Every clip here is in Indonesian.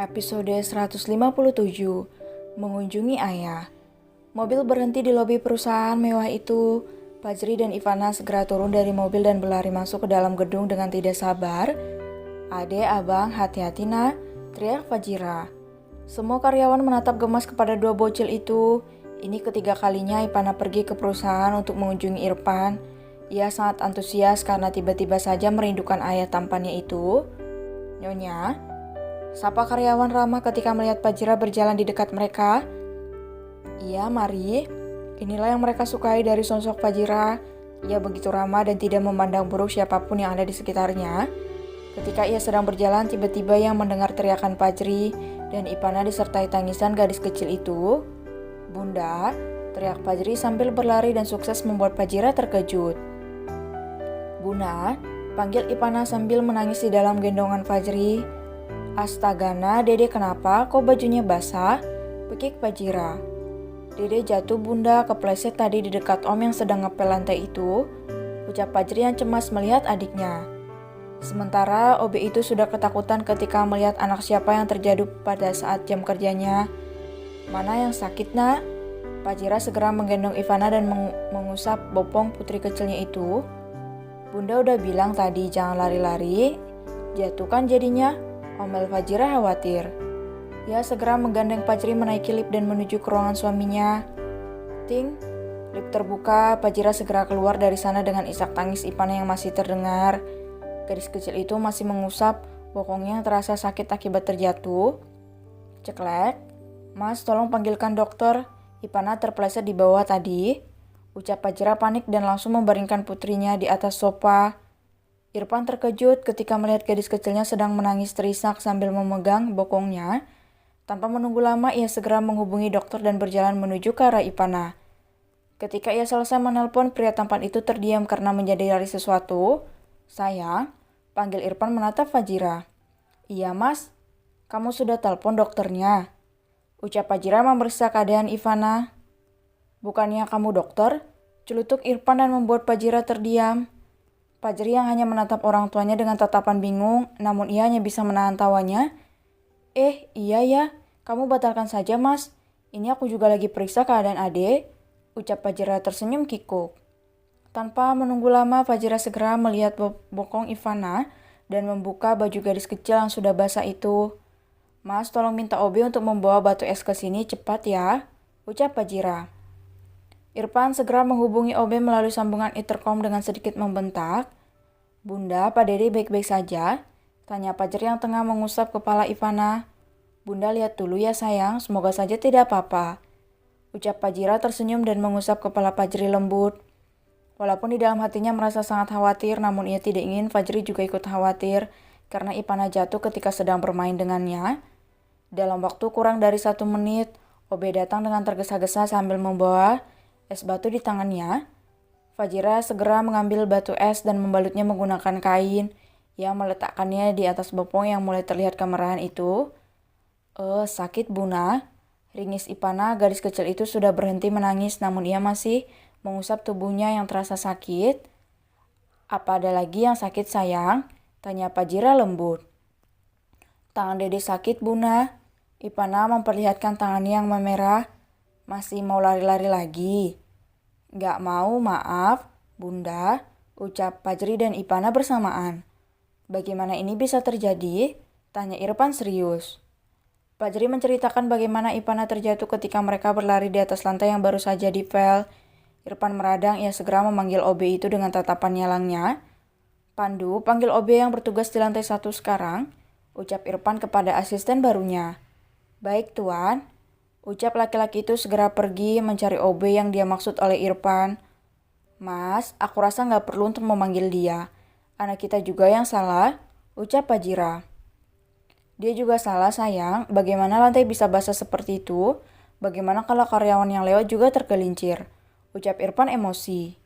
Episode 157, Mengunjungi Ayah. Mobil berhenti di lobi perusahaan mewah itu. Fajri dan Ivana segera turun dari mobil dan berlari masuk ke dalam gedung dengan tidak sabar. "Ade, abang, hati-hati nak," teriak Fajira. Semua karyawan menatap gemas kepada dua bocil itu. Ini ketiga kalinya Ivana pergi ke perusahaan untuk mengunjungi Irfan. Ia sangat antusias karena tiba-tiba saja merindukan ayah tampannya itu. "Nyonya," sapa karyawan ramah ketika melihat Fajira berjalan di dekat mereka. "Iya, mari." Inilah yang mereka sukai dari sosok Fajira. Ia begitu ramah dan tidak memandang buruk siapapun yang ada di sekitarnya. Ketika ia sedang berjalan, tiba-tiba ia mendengar teriakan Fajri dan Ivana disertai tangisan gadis kecil itu. "Bunda," teriak Fajri sambil berlari dan sukses membuat Fajira terkejut. "Bunda," panggil Ivana sambil menangis di dalam gendongan Fajri. "Astagana, Dede kenapa? Kok bajunya basah?" Pekik Fajira. "Dede jatuh bunda, kepleset tadi di dekat om yang sedang ngepel lantai itu," ucap Fajri yang cemas melihat adiknya. Sementara OB itu sudah ketakutan ketika melihat anak siapa yang terjatuh pada saat jam kerjanya. "Mana yang sakit nak?" Fajira segera menggendong Ivana dan mengusap bopong putri kecilnya itu. "Bunda udah bilang tadi jangan lari-lari, jatuh kan jadinya," omel Fajira khawatir. Ia segera menggandeng Fajri menaiki lift dan menuju ke ruangan suaminya. Ting, lift terbuka. Fajira segera keluar dari sana dengan isak tangis Ivana yang masih terdengar. Gadis kecil itu masih mengusap bokongnya yang terasa sakit akibat terjatuh. "Ceklek, Mas tolong panggilkan dokter. Ivana terpeleset di bawah tadi," ucap Fajira panik dan langsung membaringkan putrinya di atas sofa. Irfan terkejut ketika melihat gadis kecilnya sedang menangis terisak sambil memegang bokongnya. Tanpa menunggu lama, ia segera menghubungi dokter dan berjalan menuju ke arah Ivana. Ketika ia selesai menelpon, pria tampan itu terdiam karena menyadari sesuatu. "Sayang," panggil Irfan menatap Fajira. "Iya mas, kamu sudah telepon dokternya?" ucap Fajira memeriksa keadaan Ivana. "Bukannya kamu dokter?" celutuk Irfan dan membuat Fajira terdiam. Fajri yang hanya menatap orang tuanya dengan tatapan bingung, namun ia hanya bisa menahan tawanya. Iya ya, kamu batalkan saja mas. Ini aku juga lagi periksa keadaan Ade," ucap Fajira tersenyum kikuk. Tanpa menunggu lama, Fajira segera melihat bokong Ivana dan membuka baju gadis kecil yang sudah basah itu. "Mas, tolong minta OB untuk membawa batu es ke sini cepat ya," ucap Fajira. Irfan segera menghubungi OB melalui sambungan intercom dengan sedikit membentak. "Bunda, Pak Dede baik-baik saja?" tanya Fajri yang tengah mengusap kepala Ivana. "Bunda lihat dulu ya sayang, semoga saja tidak apa-apa," ucap Fajira tersenyum dan mengusap kepala Fajri lembut. Walaupun di dalam hatinya merasa sangat khawatir, namun ia tidak ingin Fajri juga ikut khawatir karena Ivana jatuh ketika sedang bermain dengannya. Dalam waktu kurang dari 1 menit, OB datang dengan tergesa-gesa sambil membawa es batu di tangannya. Fajira segera mengambil batu es dan membalutnya menggunakan kain. Ia meletakkannya di atas bopong yang mulai terlihat kemerahan itu. Sakit Buna," ringis Ivana. Gadis kecil itu sudah berhenti menangis, namun ia masih mengusap tubuhnya yang terasa sakit. "Apa ada lagi yang sakit sayang?" tanya Fajira lembut. "Tangan Dede sakit Buna." Ivana memperlihatkan tangannya yang memerah. "Masih mau lari-lari lagi?" "Gak mau, maaf, Bunda," ucap Fajri dan Ivana bersamaan. "Bagaimana ini bisa terjadi?" tanya Irfan serius. Fajri menceritakan bagaimana Ivana terjatuh ketika mereka berlari di atas lantai yang baru saja dipel. Irfan meradang, ia segera memanggil OB itu dengan tatapan nyalangnya. "Pandu, panggil OB yang bertugas di lantai 1 sekarang," ucap Irfan kepada asisten barunya. "Baik tuan," ucap laki-laki itu segera pergi mencari OB yang dia maksud oleh Irfan. "Mas, aku rasa gak perlu untuk memanggil dia. Anak kita juga yang salah," ucap Fajira. "Dia juga salah sayang, bagaimana lantai bisa basah seperti itu? Bagaimana kalau karyawan yang lewat juga tergelincir?" ucap Irfan emosi.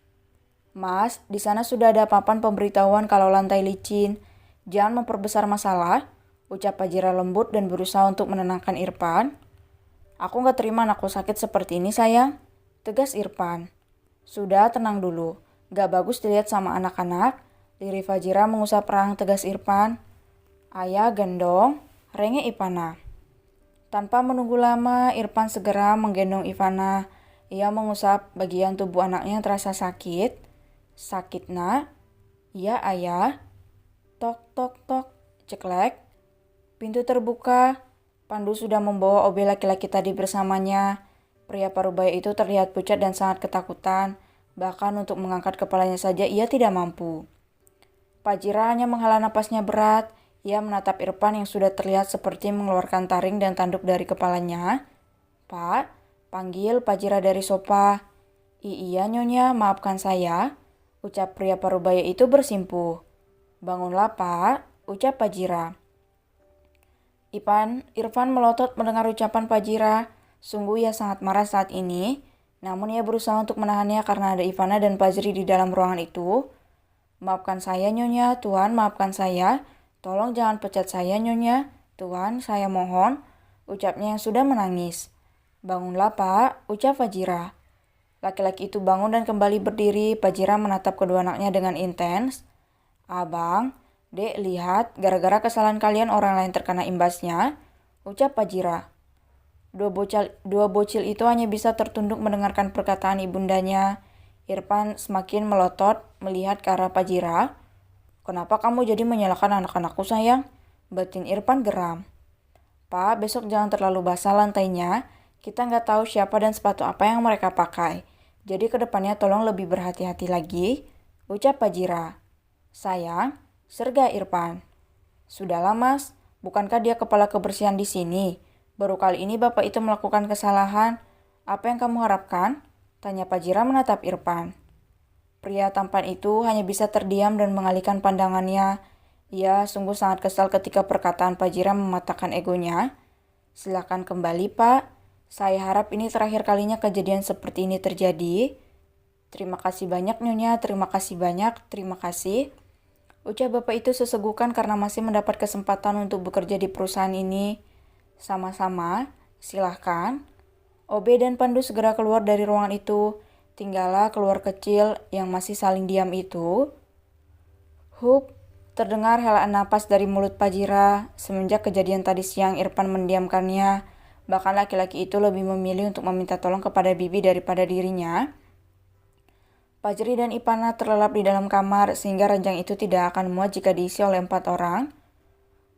"Mas, di sana sudah ada papan pemberitahuan kalau lantai licin. Jangan memperbesar masalah," ucap Fajira lembut dan berusaha untuk menenangkan Irfan. "Aku gak terima anakku sakit seperti ini sayang," tegas Irfan. "Sudah, tenang dulu. Gak bagus dilihat sama anak-anak," lirik Fajira mengusap perang tegas Irfan. "Ayah gendong," renge Ivana. Tanpa menunggu lama, Irfan segera menggendong Ivana. Ia mengusap bagian tubuh anaknya yang terasa sakit. Sakit nak? Iya ayah. Tok tok tok, ceklek. Pintu terbuka. Pandu sudah membawa OB laki-laki tadi bersamanya. Pria parubaya itu terlihat pucat dan sangat ketakutan. Bahkan untuk mengangkat kepalanya saja ia tidak mampu. Pajira hanya menghela napasnya berat. Ia menatap Irfan yang sudah terlihat seperti mengeluarkan taring dan tanduk dari kepalanya. Pak, panggil Pajira dari sofa. Iya nyonya, maafkan saya, ucap pria parubaya itu bersimpuh. Bangunlah pak, ucap Pajira. Irfan melotot mendengar ucapan Pajira. Sungguh ia sangat marah saat ini. Namun ia berusaha untuk menahannya karena ada Ivana dan Pajri di dalam ruangan itu. Maafkan saya nyonya, Tuan maafkan saya. Tolong jangan pecat saya nyonya. Tuan, saya mohon, ucapnya yang sudah menangis. Bangunlah pak, ucap Pajira. Laki-laki itu bangun dan kembali berdiri. Pajira menatap kedua anaknya dengan intens. Abang, dek lihat, gara-gara kesalahan kalian orang lain terkena imbasnya, ucap Pajira. Dua bocil itu hanya bisa tertunduk mendengarkan perkataan ibundanya. Irfan semakin melotot melihat ke arah Pajira. Kenapa kamu jadi menyalahkan anak-anakku sayang? Batin Irfan geram. Pak, besok jangan terlalu basah lantainya. Kita nggak tahu siapa dan sepatu apa yang mereka pakai. Jadi kedepannya tolong lebih berhati-hati lagi, ucap Pajira. Sayang, serga Irfan. Sudahlah mas, bukankah dia kepala kebersihan di sini? Baru kali ini bapak itu melakukan kesalahan. Apa yang kamu harapkan? Tanya Pajira menatap Irfan. Pria tampan itu hanya bisa terdiam dan mengalihkan pandangannya. Ia sungguh sangat kesal ketika perkataan Pajira mematahkan egonya. Silakan kembali pak. Saya harap ini terakhir kalinya kejadian seperti ini terjadi. Terima kasih banyak nyonya, terima kasih banyak, terima kasih. Ucap bapak itu sesegukan karena masih mendapat kesempatan untuk bekerja di perusahaan ini. Sama-sama, silahkan. OB dan Pandu segera keluar dari ruangan itu. Tinggallah keluar kecil yang masih saling diam itu. Hup, terdengar helaan napas dari mulut Pajira. Semenjak kejadian tadi siang Irfan mendiamkannya. Bahkan laki-laki itu lebih memilih untuk meminta tolong kepada bibi daripada dirinya. Pajri dan Ivana terlelap di dalam kamar sehingga ranjang itu tidak akan muat jika diisi oleh 4 orang.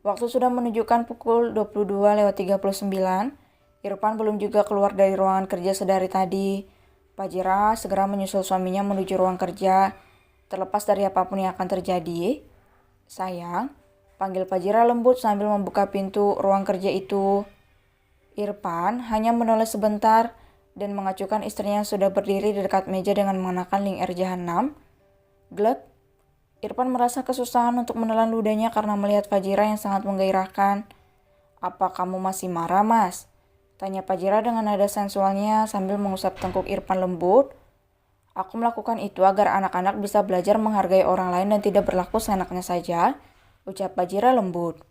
Waktu sudah menunjukkan pukul 22:39. Irfan belum juga keluar dari ruangan kerja sedari tadi. Pajira segera menyusul suaminya menuju ruang kerja. Terlepas dari apapun yang akan terjadi. Sayang, panggil Pajira lembut sambil membuka pintu ruang kerja itu. Irfan hanya menoleh sebentar dan mengacukan istrinya yang sudah berdiri di dekat meja dengan mengenakan lingkar jahanam. Glek, Irfan merasa kesusahan untuk menelan ludahnya karena melihat Pajira yang sangat menggairahkan. Apa kamu masih marah, Mas? Tanya Pajira dengan nada sensualnya sambil mengusap tengkuk Irfan lembut. Aku melakukan itu agar anak-anak bisa belajar menghargai orang lain dan tidak berlaku seenaknya saja, ucap Pajira lembut.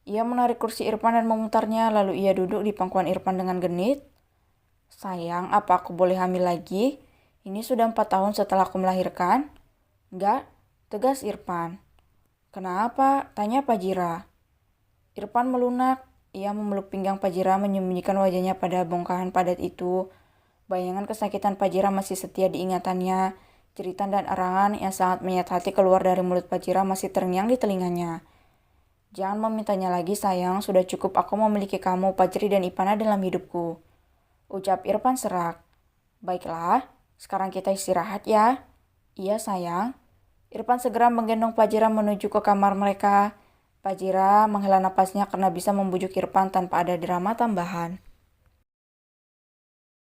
Ia menarik kursi Irfan dan memutarnya, lalu ia duduk di pangkuan Irfan dengan genit. Sayang, apa aku boleh hamil lagi? Ini sudah 4 tahun setelah aku melahirkan. Enggak, tegas Irfan. Kenapa? Tanya Pajira. Irfan melunak. Ia memeluk pinggang Pajira menyembunyikan wajahnya pada bongkahan padat itu. Bayangan kesakitan Pajira masih setia di ingatannya. Jeritan dan arangan yang sangat menyayat hati keluar dari mulut Pajira masih terngiang di telinganya. Jangan memintanya lagi sayang, sudah cukup aku memiliki kamu, Pajri dan Ivana dalam hidupku. Ucap Irfan serak. Baiklah, sekarang kita istirahat ya. Iya sayang. Irfan segera menggendong Pajira menuju ke kamar mereka. Pajira menghela napasnya karena bisa membujuk Irfan tanpa ada drama tambahan.